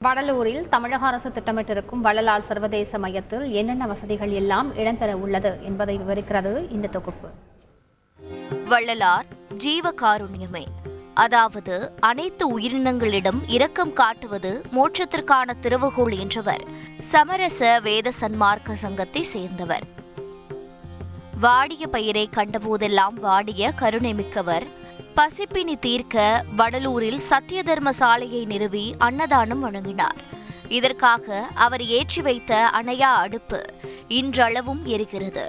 வடலூரில் தமிழக அரசு திட்டமிட்டிருக்கும் வள்ளலார் சர்வதேச மையத்தில் என்னென்ன வசதிகள் எல்லாம் இடம்பெற உள்ளது என்பதை விவரிக்கிறது இந்த தொகுப்பு. வள்ளலார் ஜீவகாருண்யமே, அதாவது அனைத்து உயிரினங்களிடம் இரக்கம் காட்டுவது மோட்சத்திற்கான திறவுகோல் என்றவர் சமரச வேத சன்மார்க்க சங்கத்தை சேர்ந்தவர். வாடிய பயிரை கண்டபோதெல்லாம் வாடிய கருணை மிக்கவர். பசிப்பினி தீர்க்க வடலூரில் சத்திய தர்ம சாலையை நிறுவி அன்னதானம் வழங்கினார். இதற்காக அவர் ஏற்றி வைத்த அணையா அடுப்பு இன்றளவும் எரிகிறது.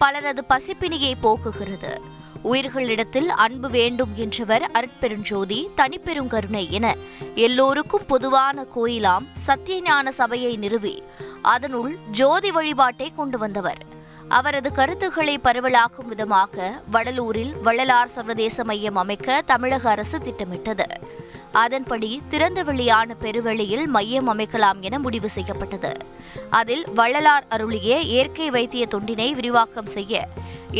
பலரது பசிப்பினியை போக்குகிறது. உயிர்களிடத்தில் அன்பு வேண்டும் என்றவர் அருட்பெருஞ்சோதி, தனிப்பெருங்கருணை என எல்லோருக்கும் பொதுவான கோயிலாம் சத்தியஞான சபையை நிறுவி அதனுள் ஜோதி வழிபாட்டை கொண்டு வந்தவர். அவரது கருத்துக்களை பரவலாக்கும் விதமாக வடலூரில் வள்ளலார் சர்வதேச மையம் அமைக்க தமிழக அரசு திட்டமிட்டது. அதன்படி திறந்த வெளியான பெருவெளியில் மையம் அமைக்கலாம் என முடிவு செய்யப்பட்டது. அதில் வள்ளலார் அருளிய இயற்கை வைத்திய தொண்டினை விரிவாக்கம் செய்ய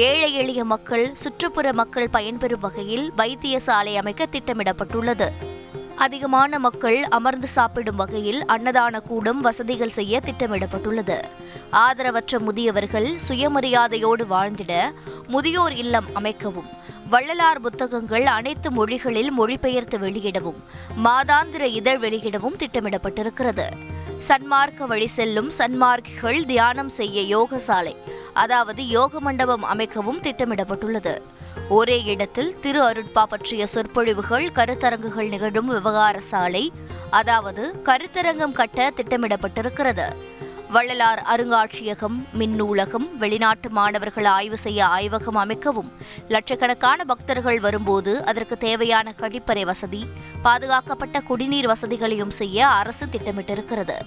ஏழை எளிய மக்கள், சுற்றுப்புற மக்கள் பயன்பெறும் வகையில் வைத்தியசாலை அமைக்க திட்டமிடப்பட்டுள்ளது. அதிகமான மக்கள் அமர்ந்து சாப்பிடும் வகையில் அன்னதான கூடம் வசதிகள் செய்ய திட்டமிடப்பட்டுள்ளது. ஆதரவற்ற முதியவர்கள் சுயமரியாதையோடு வாழ்ந்திட முதியோர் இல்லம் அமைக்கவும், வள்ளலார் புத்தகங்கள் அனைத்து மொழிகளில் மொழிபெயர்த்து வெளியிடவும், மாதாந்திர இதழ் வெளியிடவும் திட்டமிடப்பட்டிருக்கிறது. சன்மார்க்க வழி செல்லும் சன்மார்க்கிகள் தியானம் செய்ய யோகசாலை, அதாவது யோக மண்டபம் அமைக்கவும் திட்டமிடப்பட்டுள்ளது. ஒரே இடத்தில் திரு அருட்பா பற்றிய சொற்பொழிவுகள், கருத்தரங்குகள் நிகழும் விவகார சாலை, அதாவது கருத்தரங்கம் கட்ட திட்டமிடப்பட்டிருக்கிறது. வள்ளலார் அருங்காட்சியகம், மின்னூலகம், வெளிநாட்டு மாணவர்கள் ஆய்வு செய்ய ஆய்வகம் அமைக்கவும், லட்சக்கணக்கான பக்தர்கள் வரும்போது அதற்கு தேவையான கழிப்பறை வசதி, பாதுகாக்கப்பட்ட குடிநீர் வசதிகளையும் செய்ய அரசு திட்டமிட்டிருக்கிறது.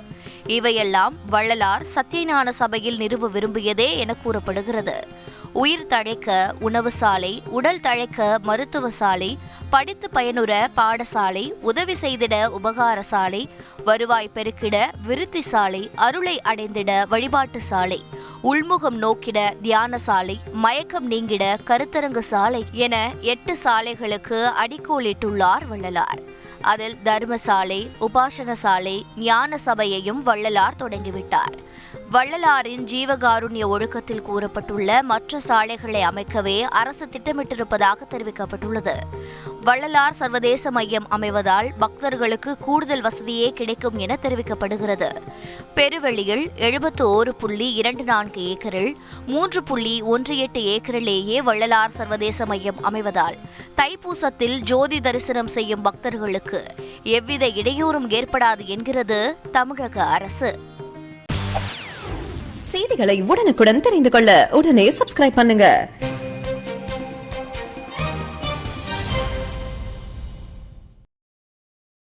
இவையெல்லாம் வள்ளலார் சத்தியஞான சபையில் நிறுவ விரும்பியதே என கூறப்படுகிறது. உயிர் தழைக்க உணவு சாலை, உடல் தழைக்க மருத்துவ சாலை, படித்து பயனுற பாடசாலை, உதவி செய்திட உபகார சாலை, வருவாய் பெருக்கிட விருத்தி சாலை, அருளை அடைந்திட வழிபாட்டு சாலை, உள்முகம் நோக்கிட தியான சாலை, மயக்கம் நீங்கிட கருத்தரங்கு சாலை என 8 சாலைகளுக்கு அடிக்கோலிட்டுள்ளார் வள்ளலார். அதில் தர்மசாலை, உபாசன சாலை, ஞான சபையையும் வள்ளலார் தொடங்கிவிட்டார். வள்ளலாரின் ஜீவகாருண்ய ஒழுக்கத்தில் கூறப்பட்டுள்ள மற்ற சாலைகளை அமைக்கவே அரசு திட்டமிட்டிருப்பதாக தெரிவிக்கப்பட்டுள்ளது. வள்ளலார் சர்வதேச மையம் அமைவதால் பக்தர்களுக்கு கூடுதல் வசதியே கிடைக்கும் என தெரிவிக்கப்படுகிறது. பெருவெளியில் 71.24 ஏக்கரில் 3.18 ஏக்கரிலேயே வள்ளலார் சர்வதேச மையம் அமைவதால் தைப்பூசத்தில் ஜோதி தரிசனம் செய்யும் பக்தர்களுக்கு எவ்வித இடையூறும் ஏற்படாது என்கிறது தமிழக அரசு. செய்திகளை உடனுக்குடன் தெரிந்து கொள்ள உடனே சப்ஸ்கிரைப் பண்ணுங்க.